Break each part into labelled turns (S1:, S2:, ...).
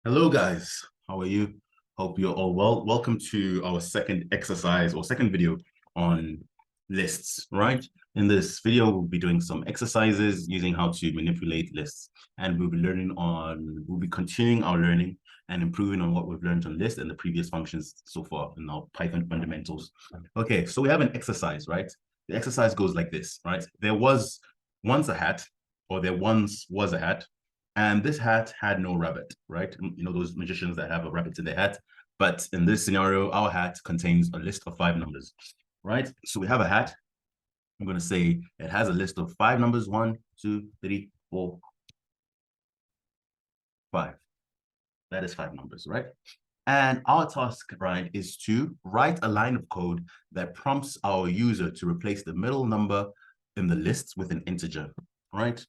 S1: Hello, guys. How are you? Hope you're all well. Welcome to our second exercise or second video on lists, right? In this video, we'll be doing some exercises using how to manipulate lists. And we'll be continuing our learning and improving on what we've learned on lists and the previous functions so far in our Python fundamentals. Okay, so we have an exercise, right? The exercise goes like this, right? There was once a hat, or there once was a hat, and this hat had no rabbit, right? You know, those magicians that have a rabbit in their hat. But in this scenario, our hat contains a list of 5 numbers, right? So we have a hat. I'm going to say it has a list of 5 numbers: 1, 2, 3, 4, 5. That is 5 numbers, right? And our task, right, is to write a line of code that prompts our user to replace the middle number in the list with an integer, right?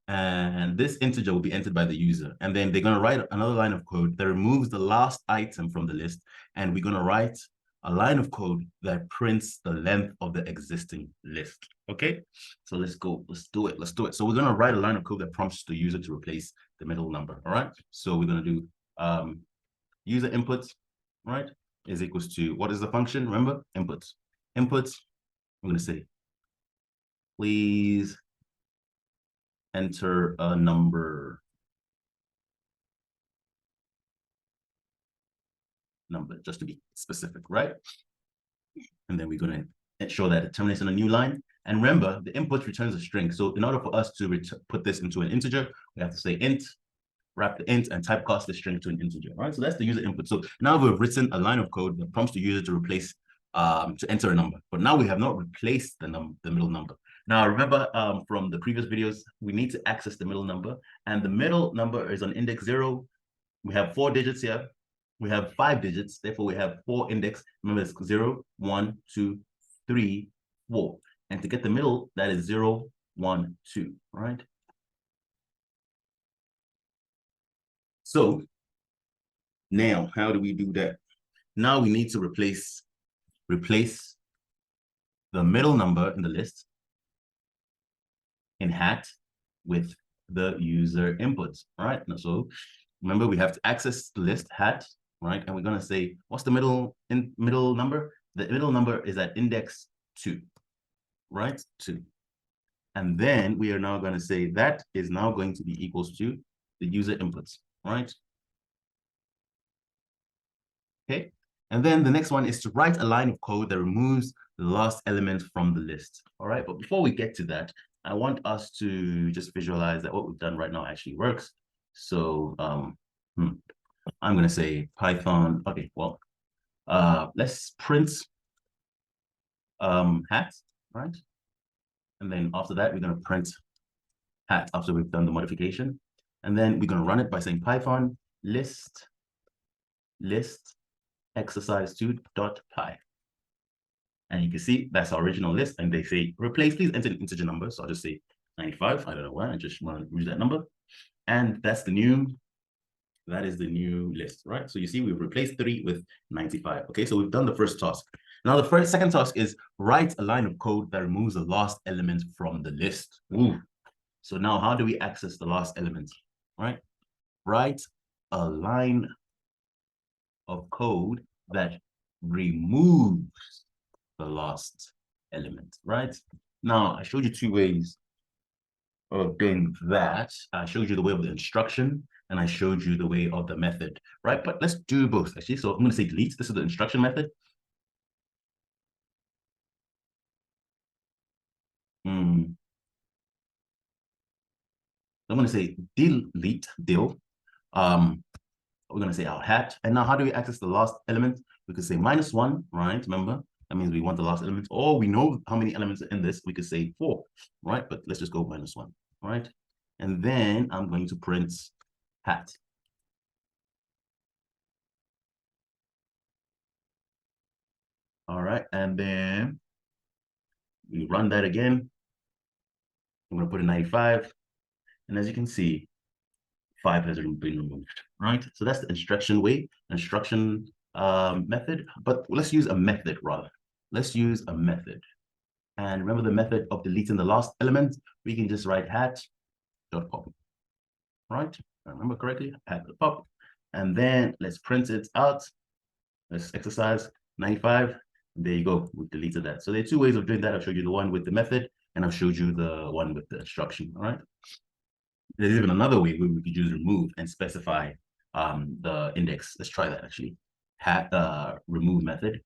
S1: And this integer will be entered by the user. And then they're going to write another line of code that removes the last item from the list. And we're going to write a line of code that prints the length of the existing list. Okay, so let's go. Let's do it. Let's do it. So we're going to write a line of code that prompts the user to replace the middle number. All right. So we're going to do user input, right, is equals to, what is the function? Remember, input. Input, I'm going to say, please enter a number just to be specific, right? And then we're going to ensure that it terminates on a new line. And remember, the input returns a string. So in order for us to put this into an integer, we have to say int, wrap the int, and typecast the string to an integer, right? So that's the user input. So now we've written a line of code that prompts the user to replace, to enter a number. But now we have not replaced the middle number. Now, remember from the previous videos, we need to access the middle number. And the middle number is on index 0. We have 4 digits here. We have 5 digits. Therefore, we have 4 index. Remember, it's 0, 1, 2, 3, 4. And to get the middle, that is 0, 1, 2, right? So now, how do we do that? Now we need to replace the middle number in the list in hat with the user input, right? So remember, we have to access the list hat, right? And we're going to say, what's the middle number? The middle number is at index 2, right? 2. And then we are now going to say that is now going to be equals to the user inputs, right? Okay. And then the next one is to write a line of code that removes the last element from the list. All right. But before we get to that, I want us to just visualize that what we've done right now actually works. So I'm going to say Python. Okay, well, let's print hat, right? And then after that, we're going to print hat after we've done the modification. And then we're going to run it by saying Python list exercise2.py. And you can see that's our original list. And they say, replace, please enter an integer number. So I'll just say 95. I don't know why. I just want to use that number. And that is the new list, right? So you see, we've replaced 3 with 95. Okay, so we've done the first task. Now, the second task is write a line of code that removes the last element from the list. Ooh. So now, how do we access the last element, right? Write a line of code that removes the last element, right? Now, I showed you 2 ways of doing that. I showed you the way of the instruction, and I showed you the way of the method, right? But let's do both, actually. So I'm going to say delete. This is the instruction method. I'm going to say delete, we're going to say our hat. And now how do we access the last element? We could say -1, right? Remember, that means we want the last element. Or we know how many elements are in this. We could say 4, right? But let's just go -1, right? And then I'm going to print hat. All right, and then we run that again. I'm going to put a 95. And as you can see, 5 has been removed, right? So that's the instruction method. But let's use a method rather. Let's use a method. And remember the method of deleting the last element, we can just write hat.pop. right? If I remember correctly, at the top. And then let's print it out. Let's exercise 95. There you go. We deleted that. So there are two ways of doing that. I've showed you the one with the method, and I've showed you the one with the instruction. All right. There's even another way where we could use remove and specify the index. Let's try that actually. Remove method.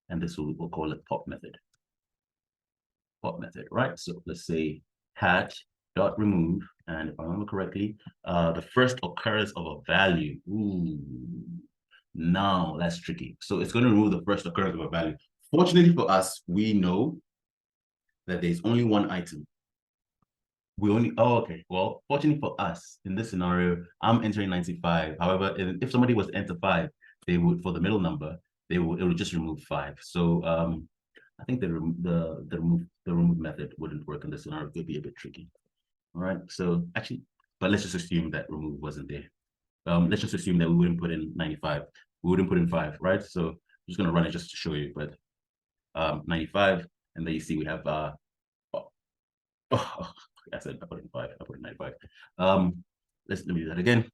S1: And this we'll call it pop method. Pop method, right? So let's say hat dot remove, and if I remember correctly, the first occurrence of a value. Ooh, now that's tricky. So it's going to remove the first occurrence of a value. Fortunately for us, we know that there's only one item. Okay. Well, fortunately for us, in this scenario, I'm entering 95. However, if somebody was to enter 5, they would, for the middle number, it would just remove 5. So I think the remove method wouldn't work in this scenario. It could be a bit tricky. All right. So actually, but let's just assume that remove wasn't there. Let's just assume that we wouldn't put in 95. We wouldn't put in 5, right? So I'm just gonna run it just to show you. But 95, and then you see we have I said I put in 5. I put in 95. Let me do that again.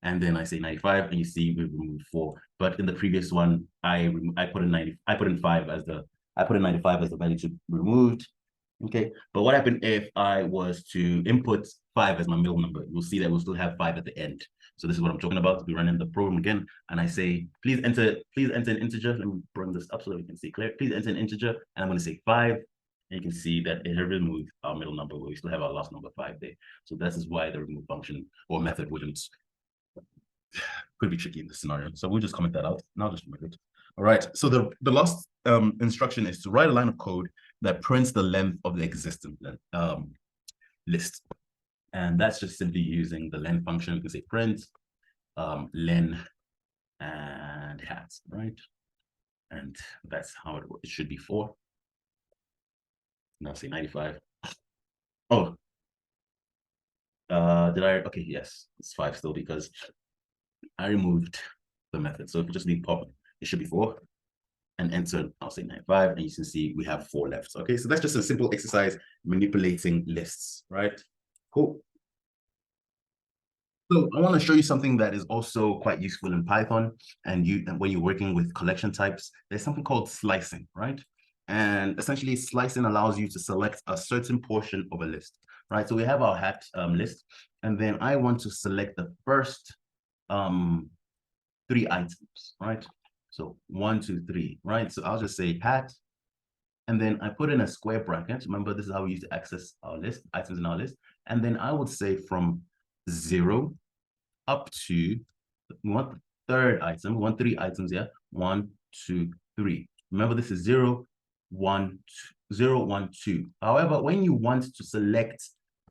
S1: And then I say 95, and you see we removed 4. But in the previous one, I put in 90. I put in 5 as the. I put in 95 as the value to be removed. Okay. But what happened if I was to input 5 as my middle number? You'll see that we'll still have 5 at the end. So this is what I'm talking about. We run in the program again, and I say, please enter an integer. Let me bring this up so that we can see clear. Please enter an integer, and I'm going to say 5. And you can see that it removed our middle number, but we still have our last number 5 there. So this is why the remove function or method could be tricky in this scenario. So we'll just comment that out. And I'll just remove it. All right. So the last instruction is to write a line of code that prints the length of the existing list. And that's just simply using the len function. We can say print len and hat, right? And that's how it should be for. Now say 95. Oh, did I? Okay, yes, it's 5 still because I removed the method. So if you just leave pop, it should be 4. And enter, I'll say 95, and you can see we have 4 left. Okay, so that's just a simple exercise manipulating lists, right? Cool. So I want to show you something that is also quite useful in Python, and when you're working with collection types, there's something called slicing, right? And essentially, slicing allows you to select a certain portion of a list, right? So we have our hat list, and then I want to select the first 3 items, right? So 1, 2, 3, right? So I'll just say hat, and then I put in a square bracket. Remember, this is how we used to access our list, items in our list. And then I would say from 0 up to, we want the third item. We want 3 items here. 1, 2, 3. Remember, this is 0, 1, 2, 0, 1, 2. However, when you want to select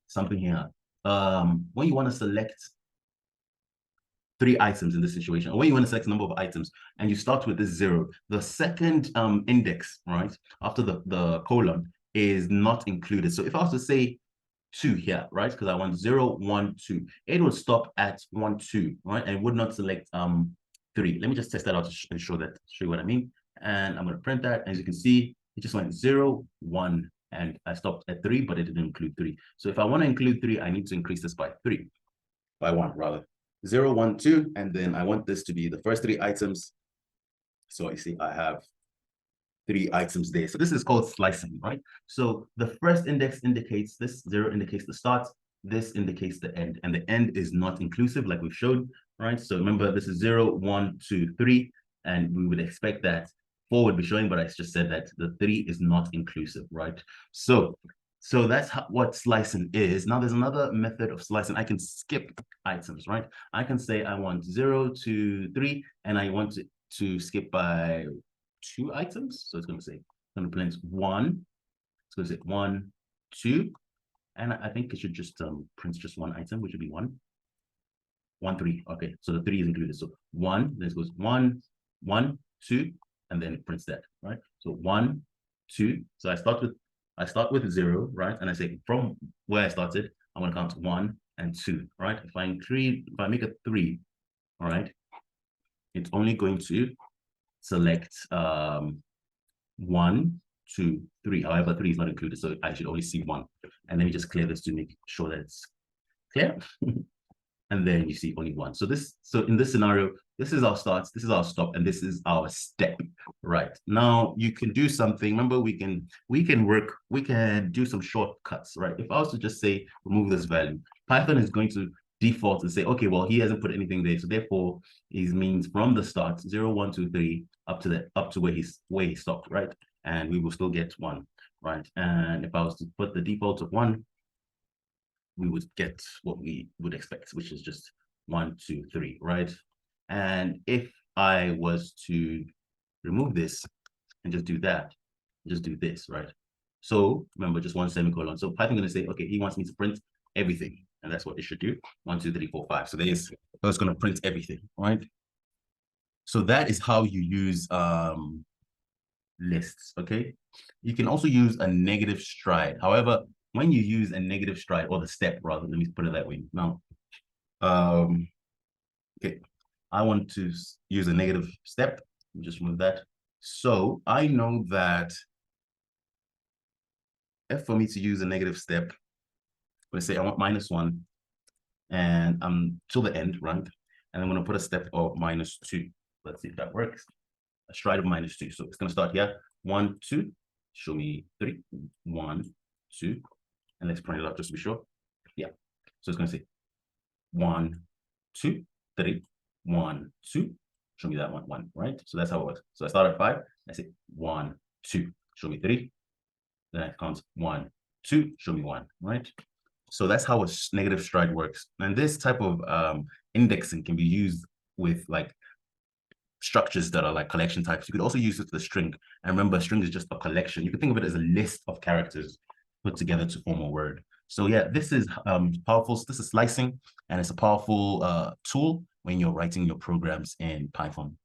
S1: something here, when you want to select 3 items in this situation, or when you want to select a number of items and you start with this 0, the second index, right, after the colon is not included. So if I was to say 2 here, right, because I want 0, 1, 2, it will stop at 1, 2, right, and would not select 3. Let me just test that out to show you what I mean. And I'm going to print that. As you can see, it just went 0, 1, and I stopped at 3, but it didn't include 3. So if I want to include 3, I need to increase this by 3, by 1 rather. 0, 1, 2, and then I want this to be the first 3 items. So you see, I have 3 items there. So this is called slicing, right? So the first index indicates this, 0 indicates the start, this indicates the end, and the end is not inclusive like we've showed, right? So remember, this is 0, 1, 2, 3, and we would expect that 4 would be showing, but I just said that the 3 is not inclusive, right? So that's what slicing is. Now there's another method of slicing. I can skip items, right? I can say I want 0 to 3, and I want to skip by 2 items. So it's going to say, I'm going to print 1. It's going to say 1, 2, and I think it should just print just 1 item, which would be 1, 1, 3. Okay, so the 3 is included. So 1, then it goes 1, 1, 2, and then it prints that, right? So 1, 2. So I start with 0, right? And I say from where I started, I'm going to count 1 and 2, right? If I make a 3, all right, it's only going to select 1, 2, 3. However, 3 is not included, so I should only see 1. And let me just clear this to make sure that it's Clear? And then you see only one. So in this scenario, this is our start, this is our stop, and this is our step. Right. Now you can do something. Remember, we can do some shortcuts, right? If I was to just say remove this value, Python is going to default and say, okay, well, he hasn't put anything there. So therefore, it means from the start, 0, 1, 2, 3, up to where he stopped, right? And we will still get 1, right? And if I was to put the default of 1, we would get what we would expect, which is just 1, 2, 3, right? And if I was to remove this and just do that, just do this, right? So remember, just 1 semicolon. So Python going to say, okay, he wants me to print everything, and that's what it should do. 1, 2, 3, 4, 5. So that's going to print everything, right? So that is how you use lists. Okay, you can also use a negative stride. However, when you use a negative stride, or the step rather, let me put it that way. Now, okay, I want to use a negative step. Just remove that. So I know that if for me to use a negative step, let's say I want -1, and I'm till the end, right? And I'm going to put a step of -2. Let's see if that works. A stride of -2. So it's going to start here. 1, 2. Show me 3. 1, 2. And let's print it out just to be sure. Yeah. So it's going to say 1, 2, 3. 1, 2. Show me that 1, right? So that's how it works. So I start at 5. I say 1, 2. Show me 3. Then it comes 1, 2. Show me 1, right? So that's how a negative stride works. And this type of indexing can be used with like structures that are like collection types. You could also use it with a string. And remember, a string is just a collection. You can think of it as a list of characters put together to form a word. So yeah, this is powerful. This is slicing, and it's a powerful tool when you're writing your programs in Python.